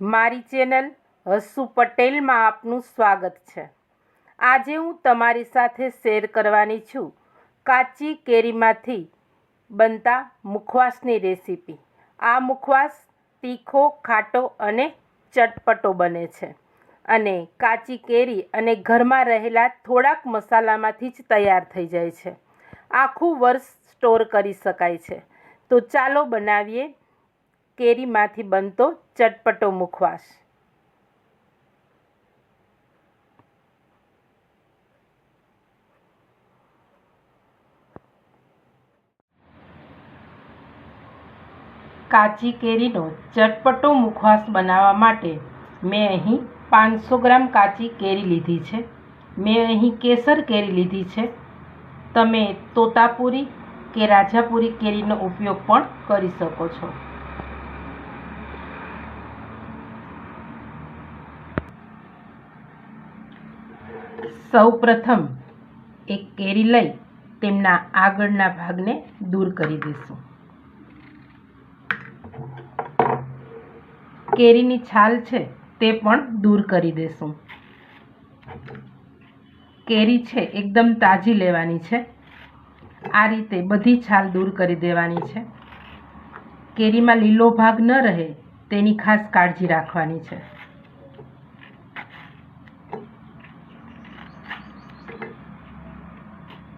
મારી ચેનલ હસુ પટેલમાં આપનું સ્વાગત છે। આજે હું તમારી સાથે શેર કરવાની છું કાચી કેરીમાંથી બનતા મુખવાસની રેસીપી। આ મુખવાસ તીખો, ખાટો અને ચટપટો બને છે અને કાચી કેરી અને ઘરમાં રહેલા થોડાક મસાલામાંથી જ તૈયાર થઈ જાય છે। આખું વર્ષ સ્ટોર કરી શકાય છે। તો ચાલો બનાવીએ કેરીમાંથી બનતો ચટપટો મુખવાસ। કાચી કેરીનો ચટપટો મુખવાસ બનાવવા માટે મેં અહીં 500 ગ્રામ કાચી કેરી લીધી છે। મેં અહીં કેસર કેરી લીધી છે। તમે તોતાપુરી કે રાજાપુરી કેરીનો ઉપયોગ પણ કરી શકો છો। સૌપ્રથમ એક કેરી લઈ તેમના આગળના ભાગને દૂર કરી દઈશું। કેરીની છાલ છે તે પણ દૂર કરી દઈશું। કેરી છે એકદમ તાજી લેવાની છે। આ રીતે બધી છાલ દૂર કરી દેવાની છે। કેરીમાં લીલો ભાગ ન રહે તેની ખાસ કાળજી રાખવાની છે।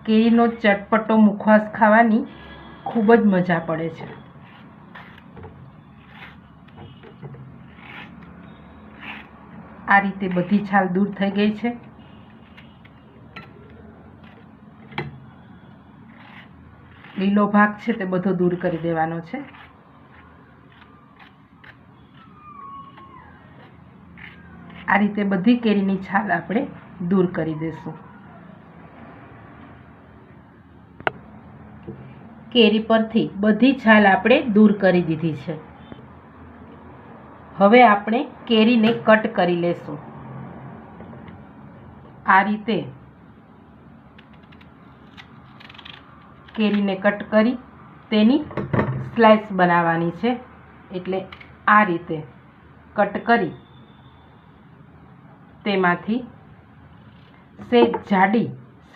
કેરીનો ચટપટો મુખવાસ ખાવાની ખૂબ જ મજા પડે છે। આ રીતે બધી છાલ દૂર થઈ ગઈ છે। લીલો ભાગ છે તે બધો દૂર કરી દેવાનો છે। આ રીતે બધી કેરીની છાલ આપણે દૂર કરી દઈશું। કેરી પરથી બધી છાલ આપણે દૂર કરી દીધી છે। હવે આપણે કેરીને કટ કરી લેશું। આ રીતે કેરીને કટ કરી તેની સ્લાઇસ બનાવવાની છે। એટલે આ રીતે કટ કરી તેમાંથી સહેજ જાડી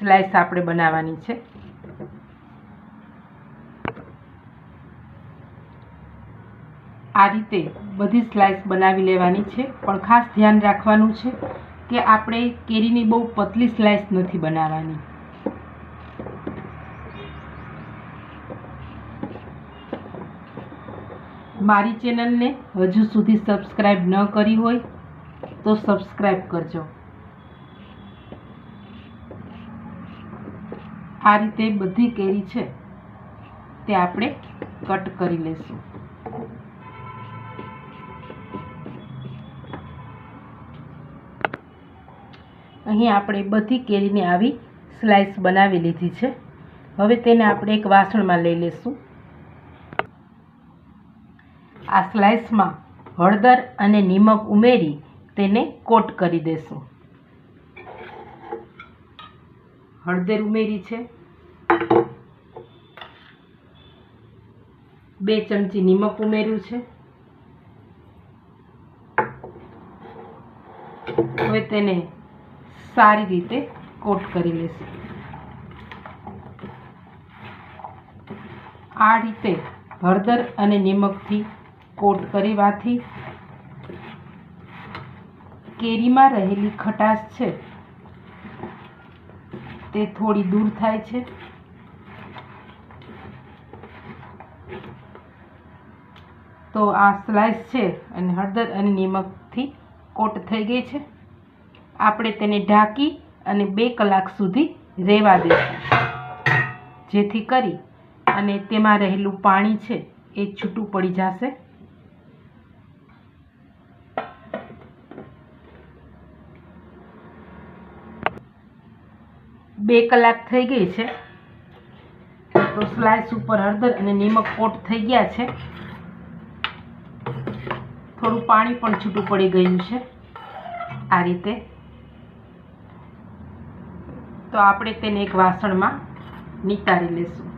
સ્લાઇસ આપણે બનાવવાની છે। આ રીતે બધી સ્લાઇસ બનાવી લેવાની છે। પણ ખાસ ધ્યાન રાખવાનું છે કે આપણે કેરીની બહુ પતલી સ્લાઇસ નથી બનાવવાની। મારી ચેનલને હજુ સુધી સબસ્ક્રાઈબ ન કરી હોય તો સબસ્ક્રાઈબ કરજો। આ રીતે બધી કેરી છે તે આપણે કટ કરી લઈશું। અહીં આપણે બધી કેરીની આવી સ્લાઇસ બનાવી લીધી છે। હવે તેને આપણે એક વાસણમાં લઈ લઈશું। આ સ્લાઇસમાં હળદર અને નિમક ઉમેરી તેને કોટ કરી દઈશું। હળદર ઉમેરી છે, 2 ચમચી નિમક ઉમેર્યું છે। હવે તેને સારી રીતે કોટ કરી લઈશું। આ રીતે હળદર અને નિમકથી કોટ કરવાથી કેરીમાં રહેલી ખટાશ છે તે થોડી દૂર થાય છે। તો આ સ્લાઇસ છે અને હળદર અને નિમકથી કોટ થઈ ગઈ છે। આપણે તેને ઢાંકી અને 2 કલાક સુધી રહેવા દઈશું, જેથી કરી અને તેમાં રહેલું પાણી છે એ છૂટું પડી જશે। બે કલાક થઈ ગઈ છે તો સ્લાઇસ ઉપર હળદર અને નિમક કોટ થઈ ગયા છે। થોડું પાણી પણ છૂટું પડી ગયું છે। આ રીતે તો આપણે તેને એક વાસણમાં નિતારી લઈશું।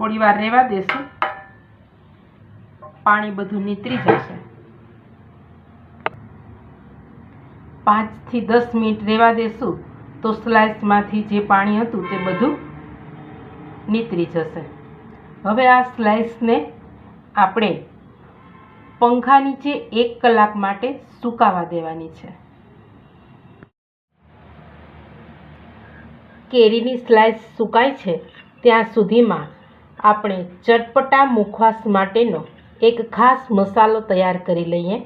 થોડી વાર રહેવા દેશું, પાણી બધું નીતરી જશે। 5 થી 10 મિનિટ રહેવા દેશું તો સ્લાઇસમાંથી જે પાણી હતું તે બધું નીતરી જશે। હવે આ સ્લાઇસને આપણે પંખા નીચે 1 કલાક માટે સુકાવા દેવાની છે। કેરીની સ્લાઇસ સુકાય છે ત્યાં સુધીમાં આપણે ચટપટા મુખવાસ માટેનો એક ખાસ મસાલો તૈયાર કરી લઈએ।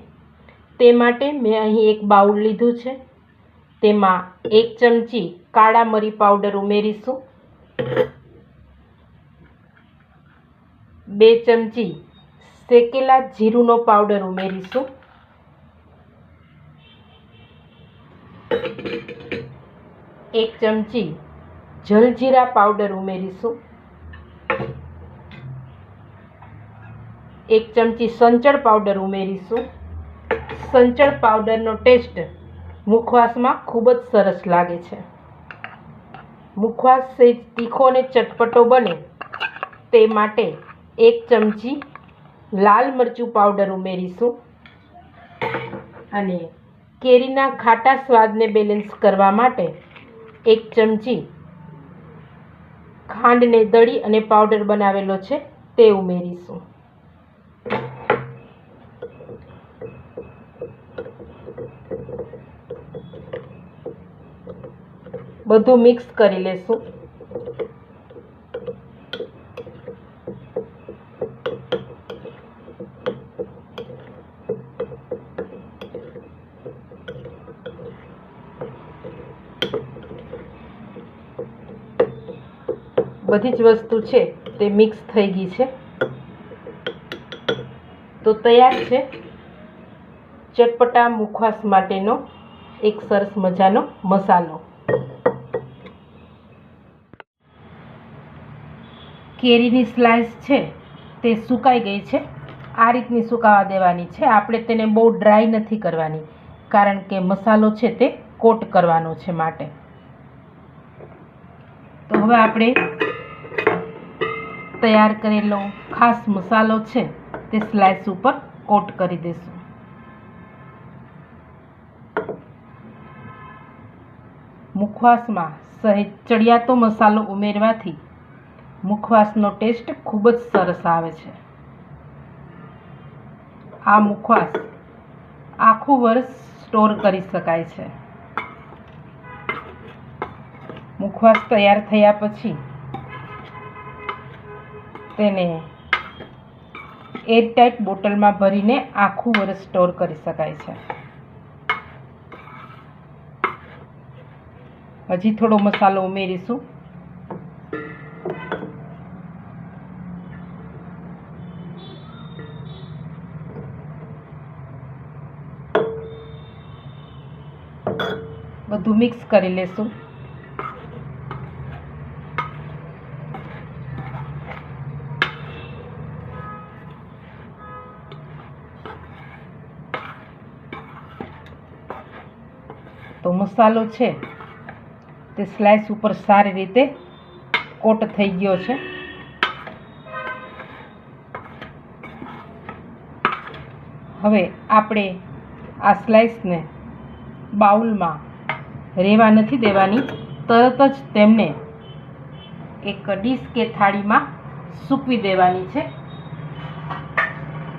તે માટે મેં અહીં એક બાઉલ લીધું છે, તેમાં 1 ચમચી કાળા મરી પાવડર ઉમેરીશું, 2 ચમચી શેકેલા જીરુંનો પાવડર ઉમેરીશું, 1 ચમચી જલજીરા પાવડર ઉમેરીશું, 1 ચમચી સંચળ પાવડર ઉમેરીશું। સંચળ પાવડરનો ટેસ્ટ મુખવાસમાં ખૂબ જ સરસ લાગે છે। મુખવાસ સહેજ તીખો અને ચટપટો બને તે માટે 1 ચમચી લાલ મરચું પાવડર ઉમેરીશું અને કેરીના ખાટા સ્વાદને બેલેન્સ કરવા માટે 1 ચમચી ખાંડને દળી અને પાવડર બનાવેલો છે તે ઉમેરીશું। બધું મિક્સ કરી લેશું। બધી જ વસ્તુ છે તે મિક્સ થઈ ગઈ છે, તો તૈયાર છે ચટપટા મુખવાસ માટેનો એક સરસ મજાનો મસાલો। કેરીની સ્લાઇસ છે તે સુકાઈ ગઈ છે, આ રીતની સુકાવા દેવાની છે। આપણે તેને બહુ ડ્રાય નથી કરવાની, કારણ કે મસાલો છે તે કોટ કરવાનો છે માટે। તો હવે આપણે તૈયાર કરેલો ખાસ મસાલો છે તે સ્લાઇસ ઉપર કોટ કરી દઈશું। મુખવાસમાં સહેજ ચડિયાતો મસાલો ઉમેરવાથી મુખવાસનો ટેસ્ટ ખૂબ જ સરસ આવે છે। આ મુખવાસ આખું વર્ષ સ્ટોર કરી શકાય છે। મુખવાસ તૈયાર થયા પછી તેને એરટાઇટ બોટલમાં ભરીને આખું વર્ષ સ્ટોર કરી શકાય છે। હજી થોડો મસાલો ઉમેરીશું। બધું મિક્સ કરી લેશું। તો મસાલો છે તે સ્લાઇસ ઉપર સારી રીતે કોટ થઈ ગયો છે। હવે આપણે આ સ્લાઇસને બાઉલમાં રહેવા નથી દેવાની, તરત જ તેમને એક ડીશ કે થાળીમાં સૂકવી દેવાની છે।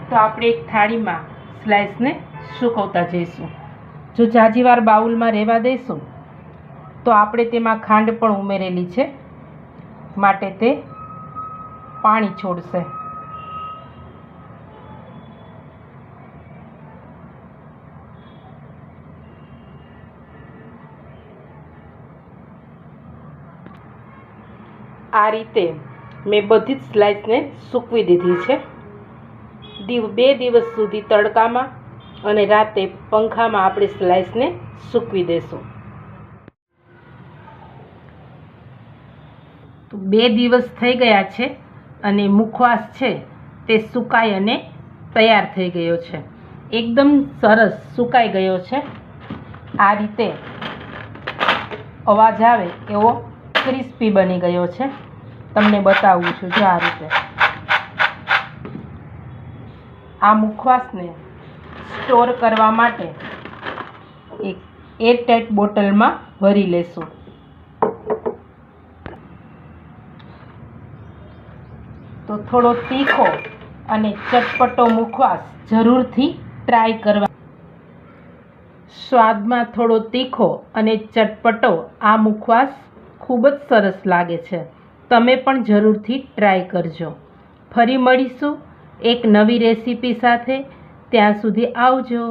તો આપણે એક થાળીમાં સ્લાઇસને સૂકવતા જઈશું। જો જાજી વાર બાઉલમાં રહેવા દઈશું તો આપણે તેમાં ખાંડ પણ ઉમેરેલી છે, માટે તે પાણી છોડશે। આ રીતે મેં બધી જ સ્લાઇસને સૂકવી દીધી છે। 2 દિવસ સુધી તડકામાં અને રાતે પંખામાં આપણે સ્લાઇસને સૂકવી દેશું। તો 2 દિવસ થઈ ગયા છે અને મુખવાસ છે તે સુકાઈ અને તૈયાર થઈ ગયો છે। એકદમ સરસ સુકાઈ ગયો છે। આ રીતે અવાજ આવે એવો ક્રિસ્પી બની ગયો છે। તમને બતાવું છું. જો આ રીતે આ મુખવાસને સ્ટોર કરવા માટે એક એરટાઇટ બોટલમાં ભરી લેશું. તો થોડો તીખો અને ચટપટો મુખવાસ જરૂરથી ટ્રાય કરવા. સ્વાદમાં થોડો તીખો અને ચટપટો આ મુખવાસ ખૂબ જ સરસ લાગે છે. તમે પણ જરૂરથી ટ્રાય કરજો. ફરી મળીશું એક નવી રેસીપી સાથે. ત્યાં સુધી આવજો.